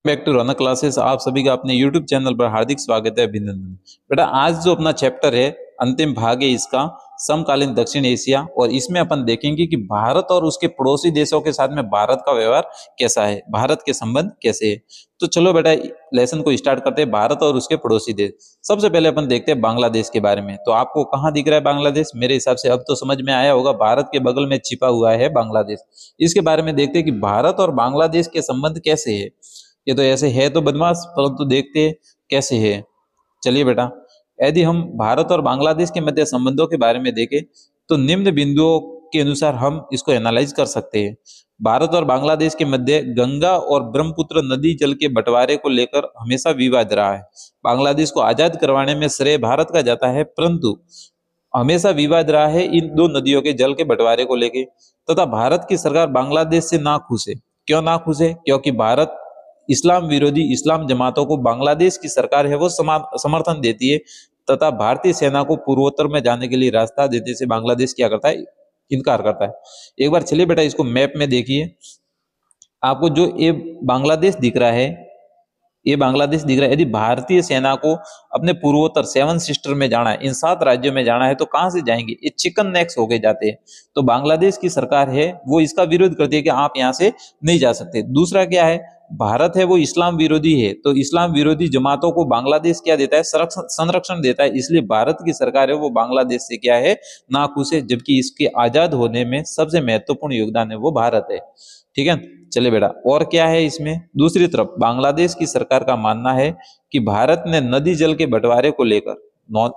Back to Raunak classes. आप सभी का अपने YouTube चैनल पर हार्दिक स्वागत है, अभिनंदन। बेटा, आज जो अपना चैप्टर है, अंतिम भाग है इसका, समकालीन दक्षिण एशिया। और इसमें अपन देखेंगे कि भारत और उसके पड़ोसी देशों के साथ में भारत का व्यवहार कैसा है, भारत के संबंध कैसे है। तो चलो बेटा, लेसन को स्टार्ट करते हैं। भारत और उसके पड़ोसी देश। सबसे पहले अपन देखते हैं बांग्लादेश के बारे में। तो आपको कहाँ दिख रहा है बांग्लादेश? मेरे हिसाब से अब तो समझ में आया होगा, भारत के बगल में छिपा हुआ है बांग्लादेश। इसके बारे में देखते हैं कि भारत और बांग्लादेश के संबंध कैसे है। ये तो ऐसे है तो बदमाश, परंतु देखते कैसे है। चलिए बेटा, यदि हम भारत और बांग्लादेश के मध्य संबंधों के बारे में देखें तो निम्न बिंदुओं के अनुसार हम इसको एनालाइज कर सकते हैं। भारत और बांग्लादेश के मध्य गंगा और ब्रह्मपुत्र नदी जल के बंटवारे को लेकर हमेशा विवाद रहा है। बांग्लादेश को आजाद करवाने में श्रेय भारत का जाता है, परंतु हमेशा विवाद रहा है इन दो नदियों के जल के बंटवारे को लेकर। तथा भारत की सरकार बांग्लादेश से नाखुश है। क्यों नाखुश है? क्योंकि भारत इस्लाम विरोधी इस्लाम जमातों को बांग्लादेश की सरकार है वो समर्थन देती है, तथा भारतीय सेना को पूर्वोत्तर में जाने के लिए रास्ता देने से बांग्लादेश क्या करता है? इनकार करता है। एक बार चलिए बेटा, इसको मैप में देखिए। आपको जो ये बांग्लादेश दिख रहा है, ये बांग्लादेश दिख रहा है। यदि भारतीय सेना को अपने पूर्वोत्तर सेवन सिस्टर में जाना है, इन 7 राज्यों में जाना है, तो कहां से जाएंगे? ये चिकन नेक्स होके जाते हैं। तो बांग्लादेश की सरकार है वो इसका विरोध करती है कि आप यहाँ से नहीं जा सकते। दूसरा क्या है, भारत है वो इस्लाम विरोधी है, तो इस्लाम विरोधी जमातों को बांग्लादेश क्या देता है? संरक्षण देता है। इसलिए भारत की सरकार है वो बांग्लादेश से क्या है? नाखुश है, जबकि इसके आजाद होने में सबसे महत्वपूर्ण योगदान है वो भारत है। ठीक है, चले बेटा, और क्या है इसमें? दूसरी तरफ बांग्लादेश की सरकार का मानना है कि भारत ने नदी जल के बंटवारे को लेकर,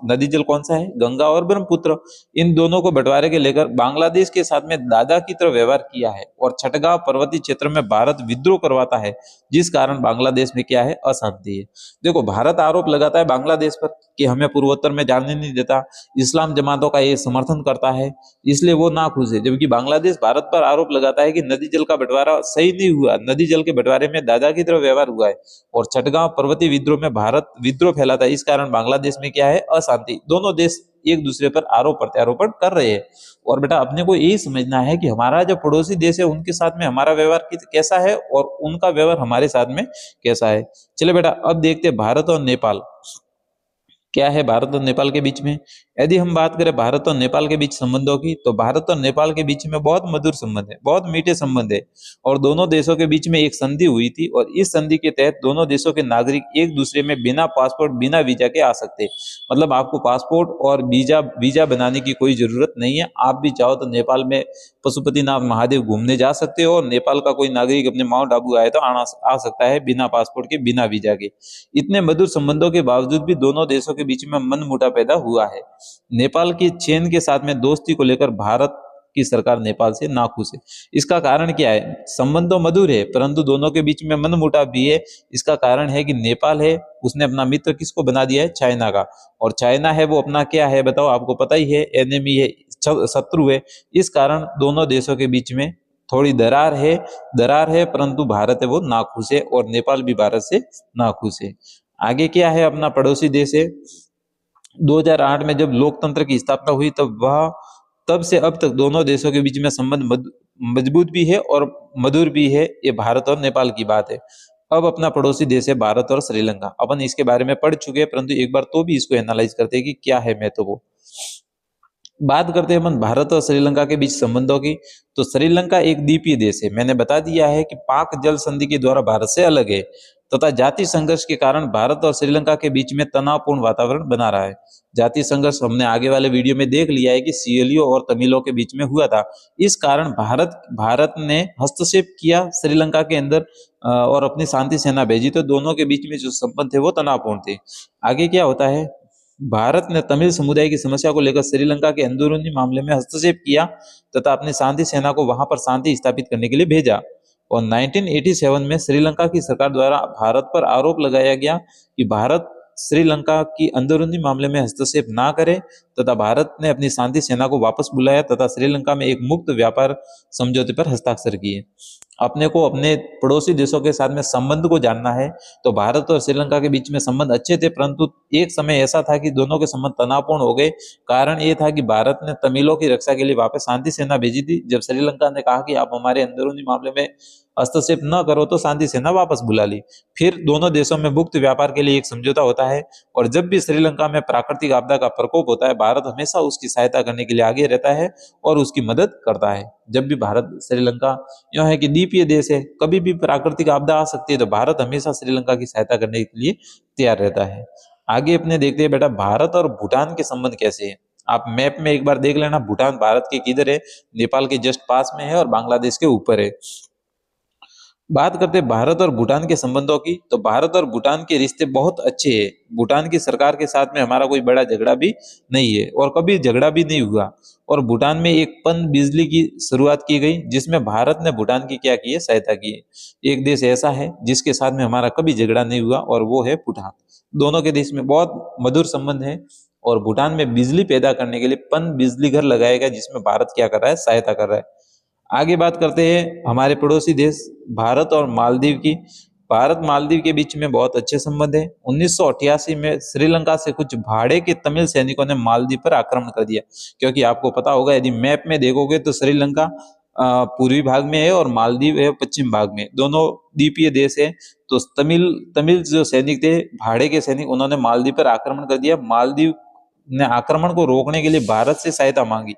नदी जल कौन सा है? गंगा और ब्रह्मपुत्र, इन दोनों को बंटवारे के लेकर बांग्लादेश के साथ में दादा की तरह व्यवहार किया है और छठगांव पर्वतीय क्षेत्र में भारत विद्रोह करवाता है, जिस कारण बांग्लादेश में क्या है? अशांति है। देखो, भारत आरोप लगाता है बांग्लादेश पर कि हमें पूर्वोत्तर में जाने नहीं देता, इस्लाम जमातों का ये समर्थन करता है, इसलिए वो नाखुश है। जबकि बांग्लादेश भारत पर आरोप लगाता है कि नदी जल का बंटवारा सही नहीं हुआ, नदी जल के बंटवारे में दादा की तरह व्यवहार हुआ है और छठगांव पर्वतीय विद्रोह में भारत विद्रोह फैलाता है। इस कारण बांग्लादेश में क्या है? अशांति। दोनों देश एक दूसरे पर आरोप प्रत्यारोपण कर रहे हैं। और बेटा, अपने को यही समझना है कि हमारा जो पड़ोसी देश है उनके साथ में हमारा व्यवहार कैसा है और उनका व्यवहार हमारे साथ में कैसा है। चले बेटा, अब देखते हैं भारत और नेपाल क्या है। भारत और नेपाल के बीच में यदि हम बात करें भारत और नेपाल के बीच संबंधों की, तो भारत और नेपाल के बीच में बहुत मधुर संबंध है, बहुत मीठे संबंध है। और दोनों देशों के बीच में एक संधि हुई थी और इस संधि के तहत दोनों देशों के नागरिक एक दूसरे में बिना पासपोर्ट बिना वीजा के आ सकते हैं। मतलब आपको पासपोर्ट और वीजा वीजा बनाने की कोई जरूरत नहीं है। आप भी चाहो तो नेपाल में पशुपतिनाथ महादेव घूमने जा सकते हो और नेपाल का कोई नागरिक अपने माउंट आबू आए तो आ सकता है बिना पासपोर्ट के बिना वीजा के। इतने मधुर संबंधों के बावजूद भी दोनों देशों के बीच में मनमुटाव पैदा हुआ है। नेपाल की चीन के साथ में दोस्ती को लेकर भारत की सरकार नेपाल से नाखुश है। इसका कारण क्या है? संबंध तो मधुर है, परंतु दोनों के बीच में मनमुटाव भी है। इसका कारण है कि नेपाल है उसने अपना मित्र किसको बना दिया है? चाइना का। और चाइना है वो अपना क्या है बताओ? आपको पता ही है, एनिमी है, शत्रु है। इस कारण दोनों देशों के बीच में थोड़ी दरार है, परंतु भारत है वो नाखुश है और नेपाल भी भारत से नाखुश है। आगे क्या है? अपना पड़ोसी देश है। 2008 में जब लोकतंत्र की स्थापना हुई तब से अब तक दोनों देशों के बीच में संबंध मजबूत भी है और मधुर भी है। ये भारत और नेपाल की बात है। अब अपना पड़ोसी देश है भारत और श्रीलंका। अपन इसके बारे में पढ़ चुके हैं, परंतु एक बार तो भी इसको एनालाइज करते हैं कि क्या है। मैं तो वो बात करते हैं अपन भारत और श्रीलंका के बीच संबंधों की। तो श्रीलंका एक द्वीपीय देश है। मैंने बता दिया है कि पाक जल संधि के द्वारा भारत से अलग है, तथा जाति संघर्ष के कारण भारत और श्रीलंका के बीच में तनावपूर्ण वातावरण बना रहा है। जाति संघर्ष हमने आगे वाले वीडियो में देख लिया है कि सियोलियों और तमिलों के बीच में हुआ था। इस कारण भारत ने हस्तक्षेप किया श्रीलंका के अंदर और अपनी शांति सेना भेजी, तो दोनों के बीच में जो संबंध थे वो तनावपूर्ण थे। आगे क्या होता है? भारत ने तमिल समुदाय की समस्या को लेकर श्रीलंका के अंदरूनी मामले में हस्तक्षेप किया तथा अपनी शांति सेना को वहां पर शांति स्थापित करने के लिए भेजा। और 1987 में श्रीलंका की सरकार द्वारा भारत पर आरोप लगाया गया कि भारत श्रीलंका की अंदरूनी मामले में हस्तक्षेप ना करे, तथा भारत ने अपनी शांति सेना को वापस बुलाया तथा श्रीलंका में एक मुक्त व्यापार समझौते पर हस्ताक्षर किए। अपने को अपने पड़ोसी देशों के साथ में संबंध को जानना है, तो भारत और श्रीलंका के बीच में संबंध अच्छे थे, परंतु एक समय ऐसा था कि दोनों के संबंध तनावपूर्ण हो गए। कारण ये था कि भारत ने तमिलों की रक्षा के लिए वापस शांति सेना भेजी थी। जब श्रीलंका ने कहा कि आप हमारे अंदरूनी मामले में हस्तक्षेप न करो तो शांति सेना वापस बुला ली। फिर दोनों देशों में मुक्त व्यापार के लिए एक समझौता होता है और जब भी श्रीलंका में प्राकृतिक आपदा का प्रकोप होता है, भारत हमेशा उसकी सहायता करने के लिए आगे रहता है और उसकी मदद करता है। जब भी भारत श्रीलंका, यह है कि द्वीपीय देश है, कभी भी प्राकृतिक आपदा आ सकती है तो भारत हमेशा श्रीलंका की सहायता करने के लिए तैयार रहता है। आगे अपने देखते हैं बेटा भारत और भूटान के संबंध कैसे हैं। आप मैप में एक बार देख लेना, भूटान भारत के किधर है, नेपाल के जस्ट पास में है और बांग्लादेश के ऊपर है। बात करते हैं भारत और भूटान के संबंधों की, तो भारत और भूटान के रिश्ते बहुत अच्छे हैं। भूटान की सरकार के साथ में हमारा कोई बड़ा झगड़ा भी नहीं है और कभी झगड़ा भी नहीं हुआ। और भूटान में एक पन बिजली की शुरुआत की गई जिसमें भारत ने भूटान की क्या की है, सहायता की है। एक देश ऐसा है जिसके साथ में हमारा कभी झगड़ा नहीं हुआ और वो है भूटान। दोनों के देश में बहुत मधुर संबंध है और भूटान में बिजली पैदा करने के लिए पन बिजली घर लगाया गया जिसमें भारत क्या कर रहा है, सहायता कर रहा है। आगे बात करते हैं हमारे पड़ोसी देश भारत और मालदीव की। भारत मालदीव के बीच में बहुत अच्छे संबंध है। 1988 में श्रीलंका से कुछ भाड़े के तमिल सैनिकों ने मालदीव पर आक्रमण कर दिया, क्योंकि आपको पता होगा यदि मैप में देखोगे तो श्रीलंका पूर्वी भाग में है और मालदीव है पश्चिम भाग में, दोनों द्वीपीय देश है। तो तमिल तमिल जो सैनिक थे, भाड़े के सैनिक, उन्होंने मालदीव पर आक्रमण कर दिया। मालदीव ने आक्रमण को रोकने के लिए भारत से सहायता मांगी,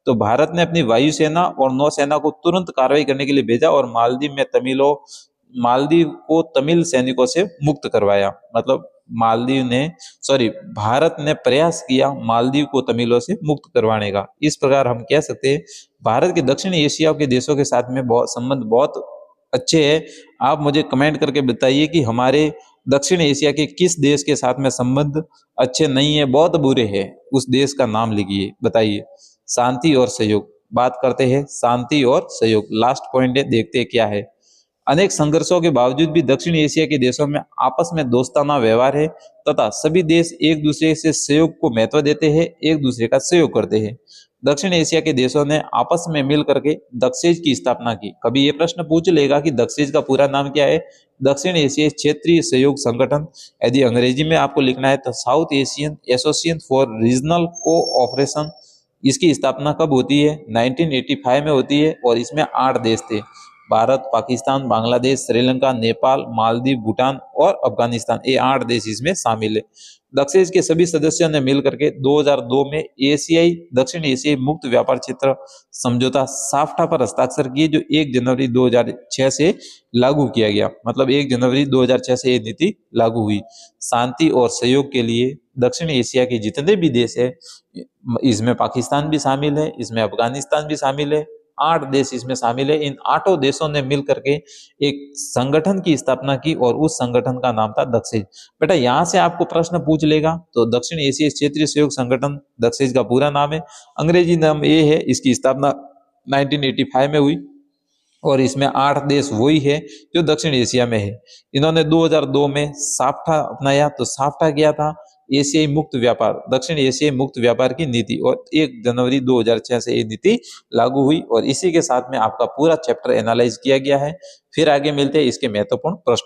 तो भारत ने अपनी वायुसेना और नौसेना को तुरंत कार्रवाई करने के लिए भेजा और मालदीव को तमिल सैनिकों से मुक्त करवाया। मतलब भारत ने प्रयास किया मालदीव को तमिलों से मुक्त करवाने का। इस प्रकार हम कह सकते हैं भारत के दक्षिण एशिया के देशों के साथ में बहुत संबंध बहुत अच्छे हैं। आप मुझे कमेंट करके बताइए कि हमारे दक्षिण एशिया के किस देश के साथ में संबंध अच्छे नहीं है, बहुत बुरे हैं, उस देश का नाम लिखिए, बताइए। शांति और सहयोग, बात करते हैं शांति और सहयोग, लास्ट पॉइंट है, देखते हैं क्या है। अनेक संघर्षों के बावजूद भी दक्षिण एशिया के देशों में आपस में दोस्ताना व्यवहार है तथा सभी देश एक दूसरे से सहयोग को महत्व देते हैं, एक दूसरे का सहयोग करते हैं। दक्षिण एशिया के देशों ने आपस में मिल करके दक्षेज की स्थापना की। कभी ये प्रश्न पूछ लेगा कि दक्षेज का पूरा नाम क्या है, दक्षिण एशियाई क्षेत्रीय सहयोग संगठन। यदि अंग्रेजी में आपको लिखना है तो south Asian association for regional cooperation. इसकी स्थापना कब होती है, 1985 में होती है और इसमें 8 देश थे, भारत, पाकिस्तान, बांग्लादेश, श्रीलंका, नेपाल, मालदीव, भूटान और अफगानिस्तान, ये 8 देश इसमें शामिल है। दक्षेज के सभी सदस्यों ने मिलकर के 2002 में दक्षिण एशियाई मुक्त व्यापार क्षेत्र समझौता साफ्टा पर हस्ताक्षर किए, जो 1 जनवरी 2006 से लागू किया गया। मतलब 1 जनवरी 2006 से ये नीति लागू हुई। शांति और सहयोग के लिए दक्षिण एशिया के जितने भी देश है, इसमें पाकिस्तान भी शामिल है, इसमें अफगानिस्तान भी शामिल है, 8 देश इसमें शामिल है। इन 8 देशों ने मिल करके एक संगठन की स्थापना की और उस संगठन का नाम था दक्षेज। बेटा यहाँ से आपको प्रश्न पूछ लेगा तो दक्षिण एशियाई क्षेत्रीय सहयोग संगठन दक्षेज का पूरा नाम है, अंग्रेजी नाम ये है। इसकी स्थापना 1985 में हुई और इसमें 8 देश वही है जो दक्षिण एशिया में है। इन्होंने 2002 में साफ्टा अपनाया। तो साफ्टा क्या था, एशियाई मुक्त व्यापार, दक्षिण एशियाई मुक्त व्यापार की नीति, और 1 जनवरी 2006 से ये नीति लागू हुई। और इसी के साथ में आपका पूरा चैप्टर एनालाइज किया गया है। फिर आगे मिलते हैं इसके महत्वपूर्ण प्रश्न।